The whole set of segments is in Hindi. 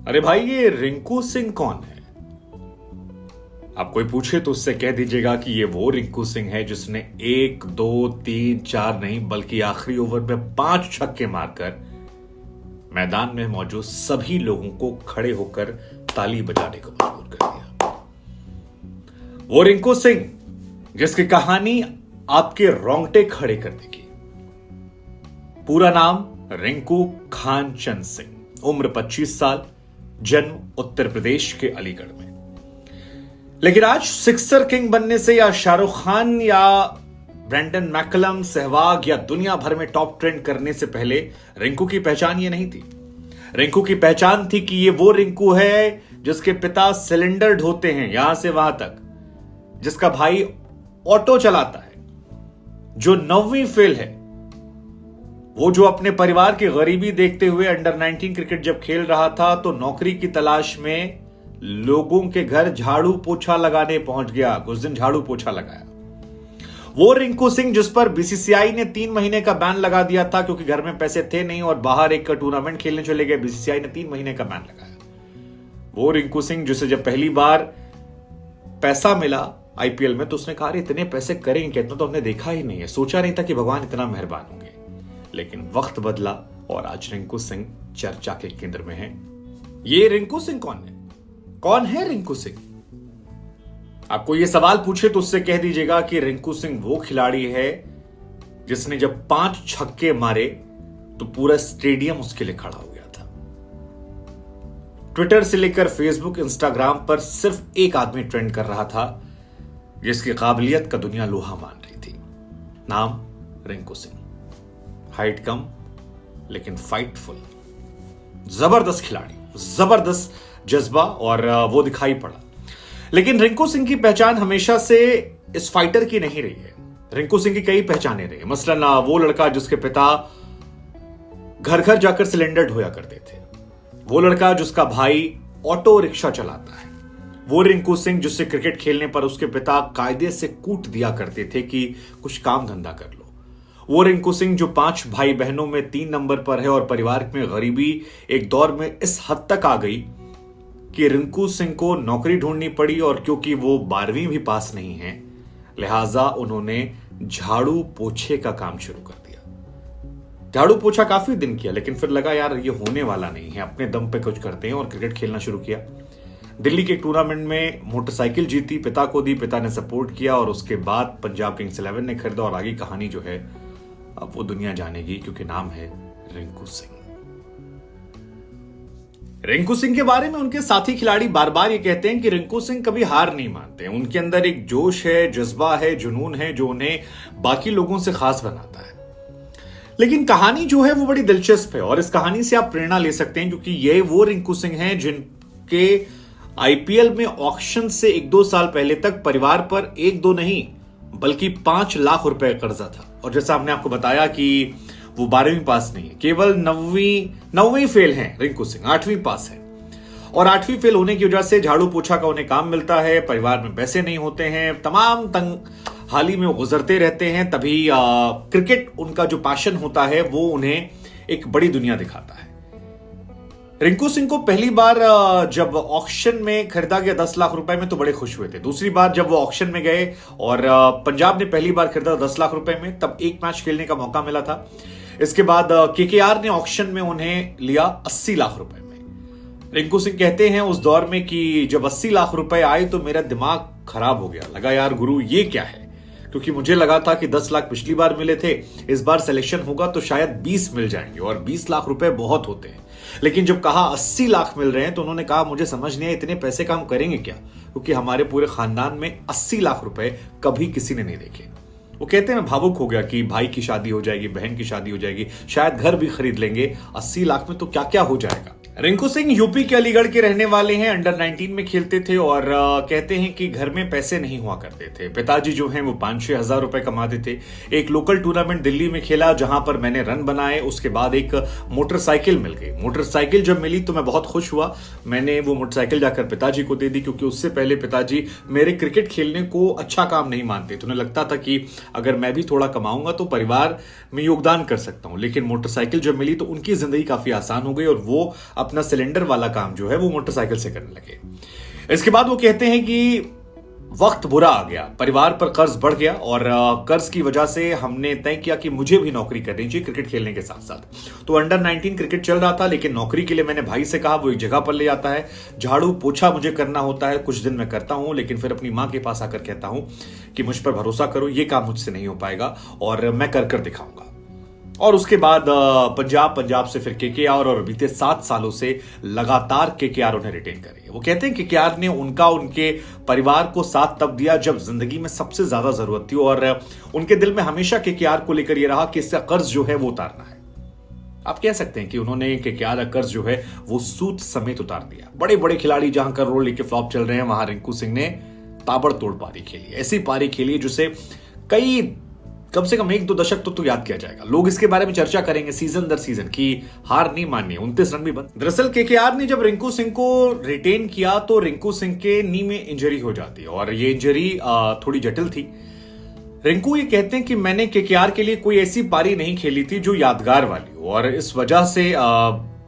अरे भाई, ये रिंकू सिंह कौन है? आप कोई पूछे तो उससे कह दीजिएगा कि ये वो रिंकू सिंह है जिसने 1, 2, 3, 4 नहीं बल्कि आखिरी ओवर में 5 छक्के मारकर मैदान में मौजूद सभी लोगों को खड़े होकर ताली बजाने को मजबूर कर दिया। वो रिंकू सिंह जिसकी कहानी आपके रोंगटे खड़े कर देगी। पूरा नाम रिंकू खानचंद सिंह, उम्र 25 साल, जन्म उत्तर प्रदेश के अलीगढ़ में। लेकिन आज सिक्सर किंग बनने से या शाहरुख खान या ब्रेंडन मैकलम, सहवाग या दुनिया भर में टॉप ट्रेंड करने से पहले रिंकू की पहचान ये नहीं थी। रिंकू की पहचान थी कि ये वो रिंकू है जिसके पिता सिलेंडर ढोते हैं यहां से वहां तक, जिसका भाई ऑटो चलाता है, जो 9वीं फेल है, वो जो अपने परिवार की गरीबी देखते हुए अंडर 19 क्रिकेट जब खेल रहा था तो नौकरी की तलाश में लोगों के घर झाड़ू पोछा लगाने पहुंच गया। कुछ दिन झाड़ू पोछा लगाया। वो रिंकू सिंह जिस पर बीसीसीआई ने 3 महीने का बैन लगा दिया था क्योंकि घर में पैसे थे नहीं और बाहर एक टूर्नामेंट खेलने चले गए, बीसीसीआई ने 3 महीने का बैन लगाया। वो रिंकू सिंह जिसे जब पहली बार पैसा मिला आईपीएल में तो उसने कहा इतने पैसे करेंगे क्या, इतना तो हमने देखा ही नहीं है, सोचा नहीं था कि भगवान इतना मेहरबान होंगे। लेकिन वक्त बदला और आज रिंकू सिंह चर्चा के केंद्र में है। ये रिंकू सिंह कौन है? कौन है रिंकू सिंह? आपको ये सवाल पूछे तो उससे कह दीजिएगा कि रिंकू सिंह वो खिलाड़ी है जिसने जब 5 छक्के मारे तो पूरा स्टेडियम उसके लिए खड़ा हो गया था। ट्विटर से लेकर फेसबुक, इंस्टाग्राम पर सिर्फ एक आदमी ट्रेंड कर रहा था जिसकी काबिलियत का दुनिया लोहा मान रही थी। नाम रिंकू सिंह। हाइट कम लेकिन फाइटफुल, जबरदस्त खिलाड़ी, जबरदस्त जज्बा और वो दिखाई पड़ा। लेकिन रिंकू सिंह की पहचान हमेशा से इस फाइटर की नहीं रही है। रिंकू सिंह की कई पहचानें रही। मसलन वो लड़का जिसके पिता घर घर जाकर सिलेंडर ढोया करते थे, वो लड़का जिसका भाई ऑटो रिक्शा चलाता है, वो रिंकू सिंह जिससे क्रिकेट खेलने पर उसके पिता कायदे से कूट दिया करते थे कि कुछ काम धंधा कर लो, वो रिंकू सिंह जो 5 भाई बहनों में 3 नंबर पर है और परिवार में गरीबी एक दौर में इस हद तक आ गई कि रिंकू सिंह को नौकरी ढूंढनी पड़ी और क्योंकि वो 12वीं भी पास नहीं है लिहाजा उन्होंने झाड़ू पोछे का काम शुरू कर दिया। झाड़ू पोछा काफी दिन किया लेकिन फिर लगा यार ये होने वाला नहीं है, अपने दम पे कुछ करते हैं और क्रिकेट खेलना शुरू किया। दिल्ली के टूर्नामेंट में मोटरसाइकिल जीती, पिता को दी, पिता ने सपोर्ट किया और उसके बाद पंजाब किंग्स 11 ने खरीदा और आगे कहानी जो है अब वो दुनिया जानेगी क्योंकि नाम है रिंकू सिंह। रिंकू सिंह के बारे में उनके साथी खिलाड़ी बार बार ये कहते हैं कि रिंकू सिंह कभी हार नहीं मानते। उनके अंदर एक जोश है, जज्बा है, जुनून है जो उन्हें बाकी लोगों से खास बनाता है। लेकिन कहानी जो है वो बड़ी दिलचस्प है और इस कहानी से आप प्रेरणा ले सकते हैं क्योंकि ये वो रिंकू सिंह हैं जिनके आईपीएल में ऑक्शन से 1-2 साल पहले तक परिवार पर 1-2 नहीं बल्कि 5 लाख रुपए कर्जा था। और जैसा हमने आपको बताया कि वो 12वीं पास नहीं है, केवल 9वीं फेल हैं रिंकू सिंह, 8वीं पास है। और 8वीं फेल होने की वजह से झाड़ू पोछा का उन्हें काम मिलता है, परिवार में पैसे नहीं होते हैं, तमाम तंग हाली में वो गुजरते रहते हैं। तभी क्रिकेट उनका जो पैशन होता है वो उन्हें एक बड़ी दुनिया दिखाता है। रिंकू सिंह को पहली बार जब ऑक्शन में खरीदा गया 10 लाख रुपए में तो बड़े खुश हुए थे। दूसरी बार जब वो ऑक्शन में गए और पंजाब ने पहली बार खरीदा 10 लाख रुपए में तब एक मैच खेलने का मौका मिला था। इसके बाद केकेआर ने ऑक्शन में उन्हें लिया 80 लाख रुपए में। रिंकू सिंह कहते हैं उस दौर में कि जब 80 लाख रुपए आए तो मेरा दिमाग खराब हो गया, लगा यार गुरु ये क्या है, क्योंकि मुझे लगा था कि 10 लाख पिछली बार मिले थे, इस बार सिलेक्शन होगा तो शायद 20 मिल जाएंगे और 20 लाख रुपए बहुत होते हैं। लेकिन जब कहा 80 लाख मिल रहे हैं तो उन्होंने कहा मुझे समझ नहीं आया इतने पैसे का हम करेंगे क्या, क्योंकि हमारे पूरे खानदान में 80 लाख रुपए कभी किसी ने नहीं देखे। वो कहते हैं मैं भावुक हो गया कि भाई की शादी हो जाएगी, बहन की शादी हो जाएगी, शायद घर भी खरीद लेंगे, 80 लाख में तो क्या क्या हो जाएगा। रिंकू सिंह यूपी के अलीगढ़ के रहने वाले हैं, अंडर 19 में खेलते थे और कहते हैं कि घर में पैसे नहीं हुआ करते थे। पिताजी जो हैं वो 5-6 हजार रुपए कमाते थे। एक लोकल टूर्नामेंट दिल्ली में खेला जहां पर मैंने रन बनाए, उसके बाद एक मोटरसाइकिल मिल गई। मोटरसाइकिल जब मिली तो मैं बहुत खुश हुआ, मैंने वो मोटरसाइकिल जाकर पिताजी को दे दी क्योंकि उससे पहले पिताजी मेरे क्रिकेट खेलने को अच्छा काम नहीं मानते थे। उन्हें लगता था कि अगर मैं भी थोड़ा कमाऊंगा तो परिवार में योगदान कर सकता हूं। लेकिन मोटरसाइकिल जब मिली तो उनकी जिंदगी काफी आसान हो गई और वो अब अपना सिलेंडर वाला काम जो है वो मोटरसाइकिल से करने लगे। इसके बाद वो कहते हैं कि वक्त बुरा आ गया, परिवार पर कर्ज बढ़ गया और कर्ज की वजह से हमने तय किया कि मुझे भी नौकरी करनी चाहिए क्रिकेट खेलने के साथ साथ। तो अंडर 19 क्रिकेट चल रहा था, लेकिन नौकरी के लिए मैंने भाई से कहा, वो एक जगह पर ले जाता है, झाड़ू पोछा मुझे करना होता है, कुछ दिन मैं करता हूं, लेकिन फिर अपनी मां के पास आकर कहता हूं कि मुझ पर भरोसा करो, ये काम मुझसे नहीं हो पाएगा और मैं कर दिखाऊंगा। और उसके बाद पंजाब से फिर केकेआर और बीते 7 सालों से लगातार केकेआर उन्हें रिटेन कर रही है। वो कहते हैं केकेआर ने उनके परिवार को साथ तब दिया जब जिंदगी में सबसे ज्यादा जरूरत थी और उनके दिल में हमेशा केकेआर को लेकर यह रहा कि इसका कर्ज जो है वो उतारना है। आप कह सकते हैं कि उन्होंने केकेआर का कर्ज जो है वो सूद समेत उतार दिया। बड़े बड़े खिलाड़ी जहां करोड़ लेके फ्लॉप चल रहे हैं, वहां रिंकू सिंह ने ताबड़तोड़ पारी खेली, ऐसी पारी खेली जिसे कम से कम 1-2 दशक तो याद किया जाएगा। लोग इसके बारे में चर्चा करेंगे सीजन दर सीजन की हार नहीं माननी, 29 रन भी बन। दरअसल केकेआर ने जब रिंकू सिंह को रिटेन किया तो रिंकू सिंह के नी में इंजरी हो जाती है और ये इंजरी थोड़ी जटिल थी। रिंकू ये कहते हैं कि मैंने केकेआर के लिए कोई ऐसी पारी नहीं खेली थी जो यादगार वाली हो और इस वजह से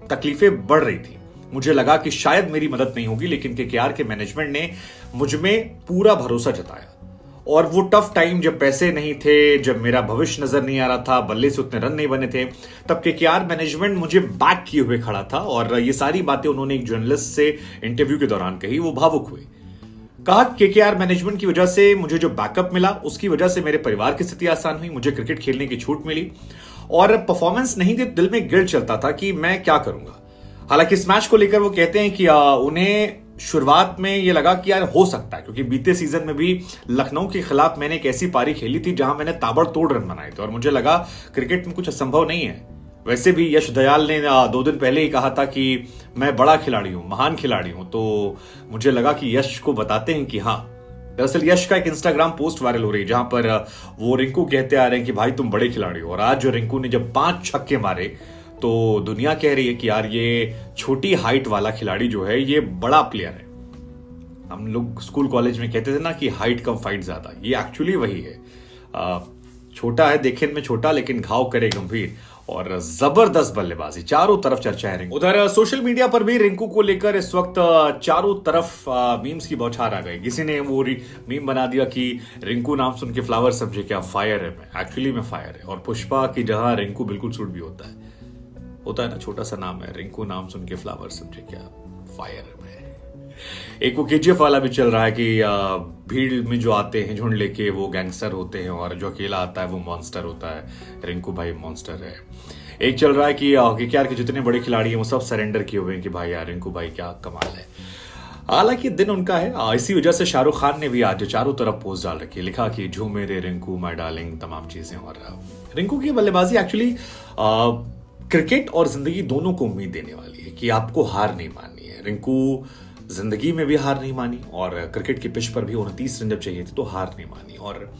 तकलीफें बढ़ रही थी। मुझे लगा कि शायद मेरी मदद नहीं होगी, लेकिन केकेआर के मैनेजमेंट ने मुझ में पूरा भरोसा जताया और वो टफ टाइम जब पैसे नहीं थे, जब मेरा भविष्य नजर नहीं आ रहा था, बल्ले से उतने रन नहीं बने थे, तब केकेआर मैनेजमेंट मुझे बैक किए हुए खड़ा था। और ये सारी बातें उन्होंने एक जर्नलिस्ट से इंटरव्यू के दौरान कही। वो भावुक हुए, कहा केकेआर मैनेजमेंट की वजह से मुझे जो बैकअप मिला उसकी वजह से मेरे परिवार की स्थिति आसान हुई, मुझे क्रिकेट खेलने की छूट मिली और परफॉर्मेंस नहीं थी, दिल में गिल्ट चलता था कि मैं क्या करूंगा। हालांकि इस मैच को लेकर वो कहते हैं कि उन्हें शुरुआत में ये लगा कि यार हो सकता है, क्योंकि बीते सीजन में भी लखनऊ के खिलाफ मैंने एक ऐसी पारी खेली थी जहां मैंने ताबड़तोड़ रन बनाए थे और मुझे लगा क्रिकेट में कुछ असंभव नहीं है। वैसे भी यश दयाल ने 2 दिन पहले ही कहा था कि मैं बड़ा खिलाड़ी हूं, महान खिलाड़ी हूं, तो मुझे लगा कि यश को बताते हैं कि हाँ। दरअसल यश का एक इंस्टाग्राम पोस्ट वायरल हो रही है जहां पर वो रिंकू कहते आ रहे हैं कि भाई तुम बड़े खिलाड़ी हो, और आज जो रिंकू ने जब 5 छक्के मारे तो दुनिया कह रही है कि यार ये छोटी हाइट वाला खिलाड़ी जो है ये बड़ा प्लेयर है। हम लोग स्कूल कॉलेज में कहते थे ना कि हाइट कम फाइट ज्यादा, ये एक्चुअली वही है। छोटा है देखने में छोटा, लेकिन घाव करे गंभीर और जबरदस्त बल्लेबाजी, चारों तरफ चर्चा है रिंकू। उधर सोशल मीडिया पर भी रिंकू को लेकर इस वक्त चारों तरफ मीम्स की बौछार आ गई। किसी ने वो मीम बना दिया कि रिंकू नाम सुन के फ्लावर समझे क्या फायर है मैं, एक्चुअली में फायर है। और पुष्पा की जहां रिंकू बिल्कुल सूट भी होता है ना, छोटा सा नाम है, रिंकू नाम सुन के फ्लावर समझे क्या फायर है मैं। एक वो केजीएफ वाला भी चल रहा है कि भीड़ में जो आते हैं झुंड लेके वो गैंगस्टर होते हैं और जो अकेला आता है वो मॉन्स्टर होता है, रिंकू भाई मॉन्स्टर है। एक चल रहा है कि केकेआर के जितने बड़े खिलाड़ी हैं वो सब सरेंडर किए हुए हैं कि भाई यार रिंकू भाई क्या कमाल है। हालांकि दिन उनका है, इसी वजह से शाहरुख खान ने भी आज चारों तरफ पोस्ट डाल रखी है, लिखा कि झूमे रे रिंकू माय डार्लिंग, तमाम चीजें। और रिंकू की बल्लेबाजी एक्चुअली क्रिकेट और जिंदगी दोनों को उम्मीद देने वाली है कि आपको हार नहीं माननी है। रिंकू जिंदगी में भी हार नहीं मानी और क्रिकेट की पिच पर भी 29 रन जब चाहिए थे तो हार नहीं मानी। और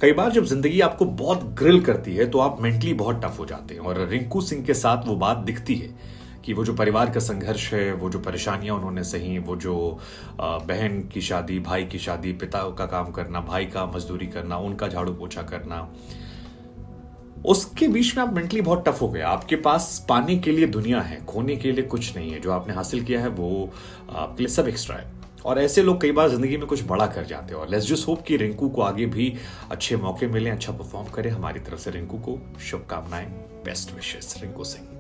कई बार जब जिंदगी आपको बहुत ग्रिल करती है तो आप मेंटली बहुत टफ हो जाते हैं और रिंकू सिंह के साथ वो बात दिखती है कि वो जो परिवार का संघर्ष है, वो जो परेशानियां उन्होंने सही, वो जो बहन की शादी, भाई की शादी, पिता का काम करना, भाई का मजदूरी करना, उनका झाड़ू पोछा करना, उसके बीच में आप मेंटली बहुत टफ हो गए। आपके पास पाने के लिए दुनिया है, खोने के लिए कुछ नहीं है। जो आपने हासिल किया है वो आपके लिए सब एक्स्ट्रा है और ऐसे लोग कई बार जिंदगी में कुछ बड़ा कर जाते हैं। और लेट्स जस्ट होप कि रिंकू को आगे भी अच्छे मौके मिले, अच्छा परफॉर्म करे। हमारी तरफ से रिंकू को शुभकामनाएं, बेस्ट विशेस रिंकू सिंह।